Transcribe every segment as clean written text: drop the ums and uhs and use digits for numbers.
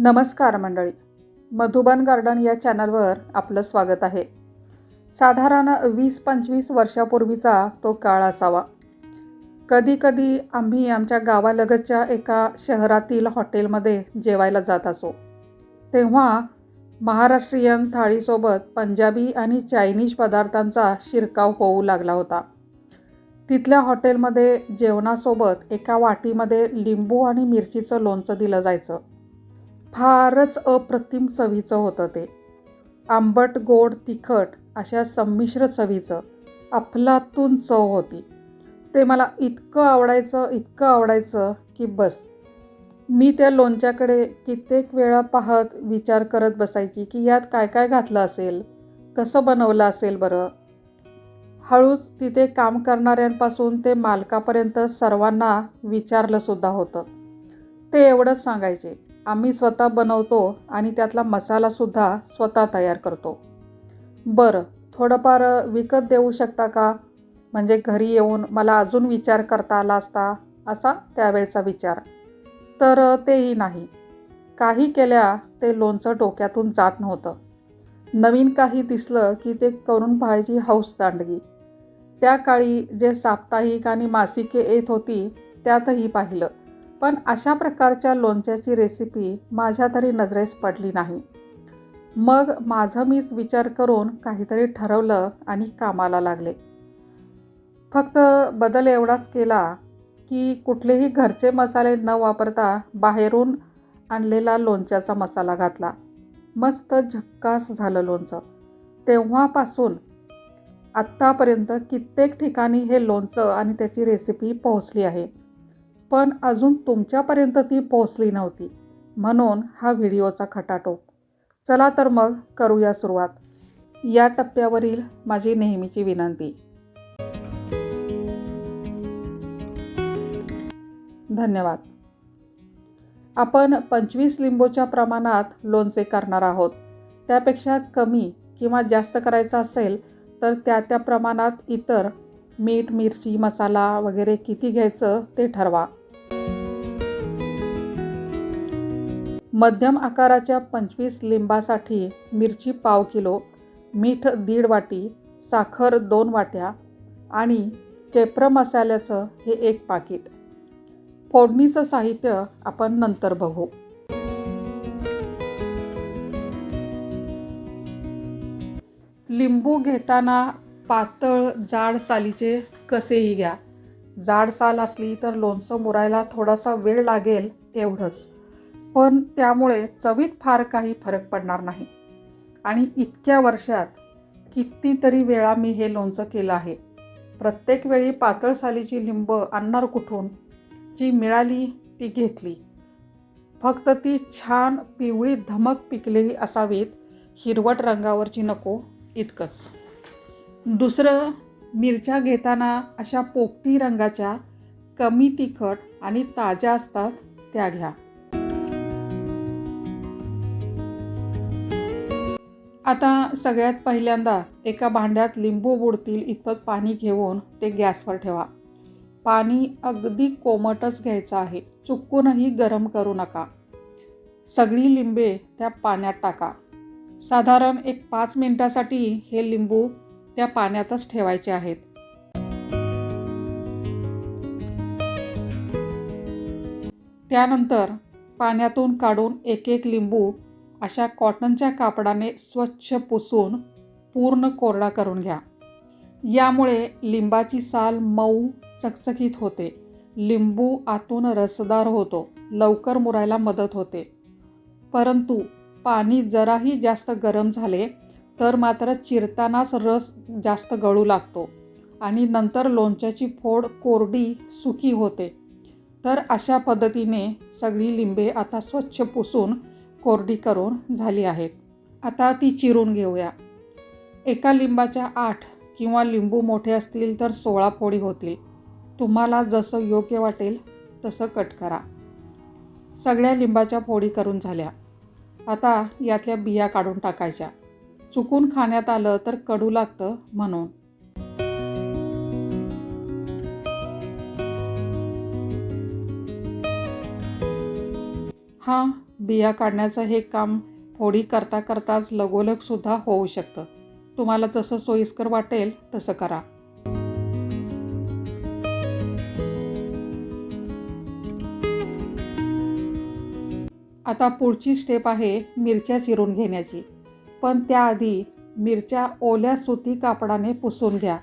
नमस्कार मंडळी, मधुबन गार्डन या चॅनलवर आपलं स्वागत आहे. साधारण 20-25 वर्षापूर्वीचा तो काळ असावा. कधी आम्ही आमच्या गावालगतच्या एका शहरातील हॉटेलमध्ये जेवायला जात असो. तेव्हा महाराष्ट्रीयन थाळीसोबत पंजाबी आणि चायनीज पदार्थांचा शिरकाव होऊ लागला होता. तिथल्या हॉटेलमध्ये जेवणासोबत एका वाटीमध्ये लिंबू आणि मिरचीचं लोणचं दिलं जायचं. फारच अप्रतिम चवीचं होतं ते. आंबट, गोड, तिखट अशा संमिश्र चवीचं अफलातून चव होती. ते मला इतकं आवडायचं की बस. मी त्या लोणच्याकडे कित्येक वेळा पाहत विचार करत बसायची की यात काय काय घातलं असेल, कसं बनवलं असेल बरं. हळूच तिथे काम करणाऱ्यांपासून ते मालकापर्यंत सर्वांना विचारलंसुद्धा होतं. ते एवढंच सांगायचे, आम्ही स्वतः बनवतो आणि त्यातला मसालासुद्धा स्वतः तयार करतो. बरं, थोडंफार विकत देऊ शकता का? म्हणजे घरी येऊन मला अजून विचार करता आला असता, असा त्यावेळचा विचार. तर तेही नाही. काही केल्या ते लोणचं डोक्यातून जात नव्हतं. नवीन काही दिसलं की ते करून पाहायची हौस दांडगी. त्या काळी जे साप्ताहिक आणि मासिके येत होती त्यातही पाहिलं. पण अशा प्रकारच्या लोणच्याची रेसिपी माझ्या तरी नजरेस पडली नाही. मग माझं मीच विचार करून काहीतरी ठरवलं आणि कामाला लागले. फक्त बदल एवढाच केला की कुठलेही घरचे मसाले न वापरता बाहेरून आणलेला लोणच्याचा मसाला घातला. मस्त झक्कास झालं लोणचं. तेव्हापासून आत्तापर्यंत कित्येक ठिकाणी हे लोणचं आणि त्याची रेसिपी पोहोचली आहे. पण अजून तुमच्यापर्यंत ती पोहोचली नव्हती, म्हणून हा व्हिडिओचा खटाटोप. चला तर मग करूया सुरुवात. या टप्प्यावरील माझी नेहमीची विनंती. धन्यवाद. आपण 25 लिंबूच्या प्रमाणात लोणचे करणार आहोत. त्यापेक्षा कमी किंवा जास्त करायचं असेल तर त्या प्रमाणात इतर मीठ, मिरची, मसाला वगैरे किती घ्यायचं ते ठरवा. मध्यम आकाराच्या 25 लिंबासाठी मिरची पाव किलो, मीठ 1.5 वाटी, साखर 2 वाट्या आणि केप्रं मसाल्याचं हे 1 पाकीट. फोडणीचं साहित्य आपण नंतर बघू. लिंबू घेताना पातळ जाड सालीचे कसेही घ्या. जाड साल असली तर लोणचं मुरायला थोडासा वेळ लागेल एवढंच. पण त्यामुळे चवीत फार काही फरक पडणार नाही. आणि इतक्या वर्षात कितीतरी वेळा मी हे लोणचं केलं आहे. प्रत्येक वेळी पातळ सालीची लिंब आणणार कुठून? जी मिळाली ती घेतली. फक्त ती छान पिवळी धमक पिकलेली असावीत, हिरवट रंगावरची नको, इतकंच. दुसरं, मिरच्या घेताना अशा पोपटी रंगाच्या, कमी तिखट आणि ताज्या असतात त्या घ्या. आता सगळ्यात पहिल्यांदा एका भांड्यात लिंबू बुडतील इतपत पाणी घेऊन ते गॅसवर ठेवा. पाणी अगदी कोमटच घ्यायचं आहे. चुकूनही गरम करू नका. सगळी लिंबे त्या पाण्यात टाका. साधारण 5 मिनिटासाठी हे लिंबू त्या पाण्यातच ठेवायचे आहेत. त्यानंतर पाण्यातून काढून एक लिंबू अशा कॉटनच्या कापडाने स्वच्छ पुसून पूर्ण कोरडा करून घ्या. यामुळे लिंबाची साल मऊ चकचकीत होते. लिंबू आतून रसदार होतो. लवकर मुरायला मदत होते. परंतु पाणी जराही जास्त गरम झाले तर मात्र चिरतानाच रस जास्त गळू लागतो आणि नंतर लोणच्याची फोड कोरडी सुकी होते. तर अशा पद्धतीने सगळी लिंबे आता स्वच्छ पुसून कोरडी करून झाली आहेत. आता ती चिरून घेऊया. एका लिंबाच्या 8 किंवा लिंबू मोठे असतील तर 16 फोडी होतील. तुम्हाला जसं योग्य वाटेल तसं कट करा. सगळ्या लिंबाच्या फोडी करून झाल्या. आता यातल्या बिया काढून टाकायच्या. चुकून खाण्यात आलं तर कडू लागतं म्हणून. हां, बिया काढण्याचं हे काम फोडी करता करताच लगोलगसुद्धा होऊ शकतं. तुम्हाला जसं सोयीस्कर वाटेल तसं करा. आता पुढची स्टेप आहे मिरच्या चिरून घेण्याची. पण त्याआधी मिरच्या ओल्या सुती कापडाने पुसून घ्या.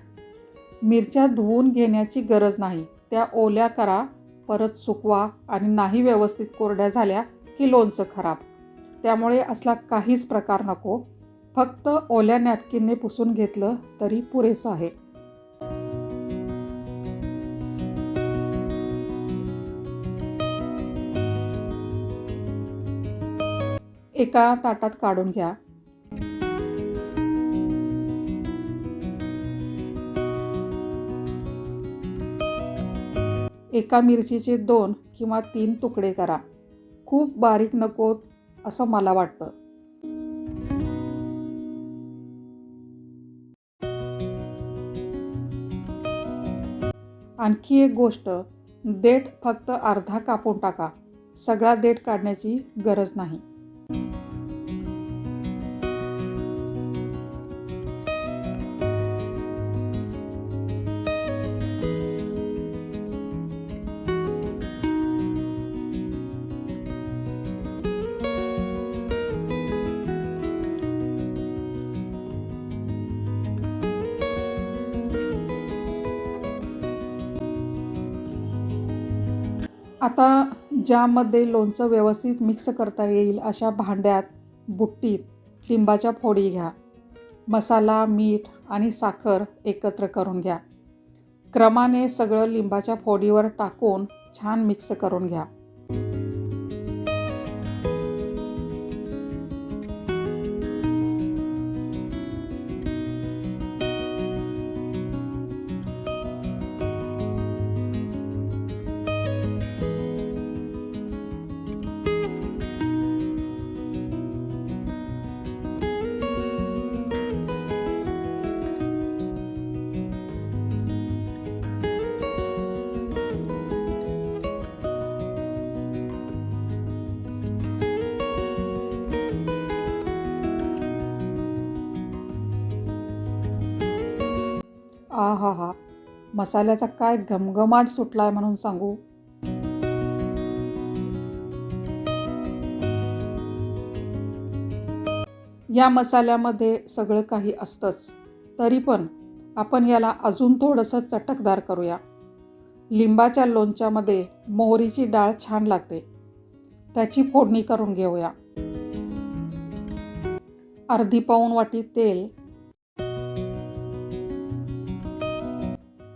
मिरच्या धुवून घेण्याची गरज नाही. त्या ओल्या करा, परत सुकवा आणि नाही व्यवस्थित कोरड्या झाल्या की लोणचं खराब. त्यामुळे असला काहीच प्रकार नको. फक्त ओल्या नॅपकिनने पुसून घेतलं तरी पुरेसं आहे. एका ताटात काढून घ्या. एका मिरचीचे 2 किंवा 3 तुकडे करा. खूप बारीक नकोत असं मला वाटतं. आणखी एक गोष्ट, देठ फक्त अर्धा कापून टाका. सगळा देठ काढण्याची गरज नाही. आता ज्यामध्ये लोणचं व्यवस्थित मिक्स करता येईल अशा भांड्यात, बुट्टीत लिंबाच्या फोडी घ्या. मसाला, मीठ आणि साखर एकत्र करून घ्या. क्रमाने सगळं लिंबाच्या फोडीवर टाकून छान मिक्स करून घ्या. आहाहा, मसाल्याचा काय घमघमाट सुटलाय म्हणून सांगू. या मसाल्यामध्ये सगळं काही असतंच, तरी पण आपण याला अजून थोडंसं चटकदार करूया. लिंबाच्या लोणच्यामध्ये मोहरीची डाळ छान लागते. त्याची फोडणी करून घेऊया. अर्धी पाऊण वाटी तेल.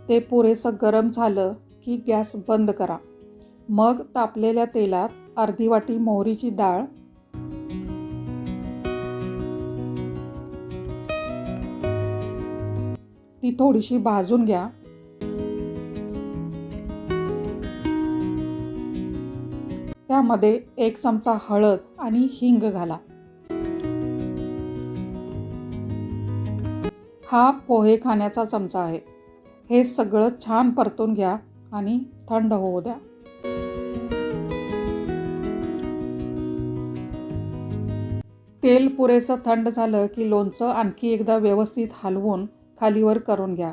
ते पुरेसं गरम झालं की गॅस बंद करा. मग तापलेल्या तेलात अर्धी वाटी मोहरीची डाळ, ती थोडीशी भाजून घ्या. त्यामध्ये 1 चमचा हळद आणि हिंग घाला. हा पोहे खाण्याचा चमचा आहे. हे सगळं छान परतून घ्या आणि थंड होऊ द्या. तेल पुरेसं थंड झालं की लोणचं आणखी एकदा व्यवस्थित हलवून खालीवर करून घ्या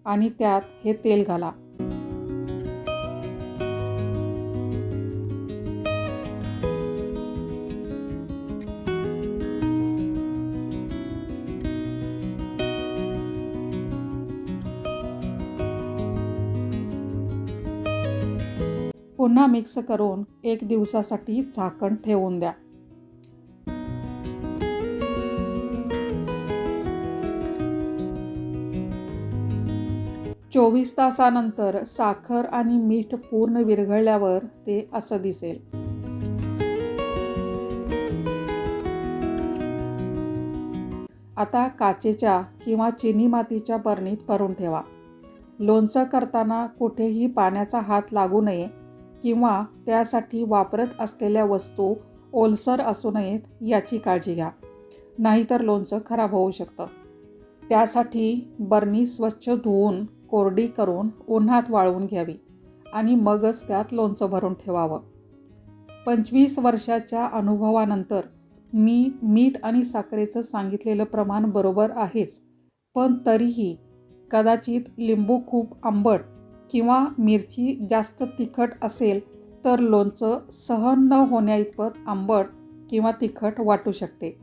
आणि त्यात हे तेल घाला. पुन्हा मिक्स करून 1 दिवसासाठी झाकण ठेवून द्या. चोवीस तासानंतर साखर आणि मीठ पूर्ण विरघळल्यावर ते असं दिसेल. आता काचेच्या किंवा चिनी मातीच्या बरणीत भरून ठेवा. लोणचं करताना कुठेही पाण्याचा हात लागू नये किंवा त्यासाठी वापरत असलेल्या वस्तू ओलसर असू नयेत याची काळजी घ्या. नाहीतर लोणचं खराब होऊ शकतं. त्यासाठी बरणी स्वच्छ धुवून कोरडी करून उन्हात वाळवून घ्यावी आणि मगच त्यात लोणचं भरून ठेवावं. 25 वर्षाच्या अनुभवानंतर मी मीठ आणि साखरेचं सांगितलेलं प्रमाण बरोबर आहेच, पण तरीही कदाचित लिंबू खूप आंबट किंवा मिरची जास्त तिखट असेल तर लोणचं सहन न होण्याइतपत आंबट किंवा तिखट वाटू शकते.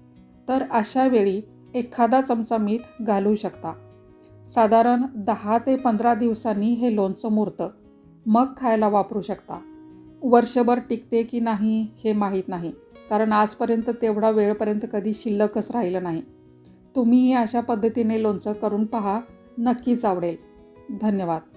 तर अशा वेळी एखादा चमचा मीठ घालू शकता. साधारण 10 ते 15 दिवसांनी हे लोणचं मुरतं. मग खायला वापरू शकता. वर्षभर टिकते की नाही हे माहीत नाही, कारण आजपर्यंत तेवढा वेळपर्यंत कधी शिल्लकच राहिलं नाही. तुम्हीही अशा पद्धतीने लोणचं करून पहा, नक्कीच आवडेल. धन्यवाद.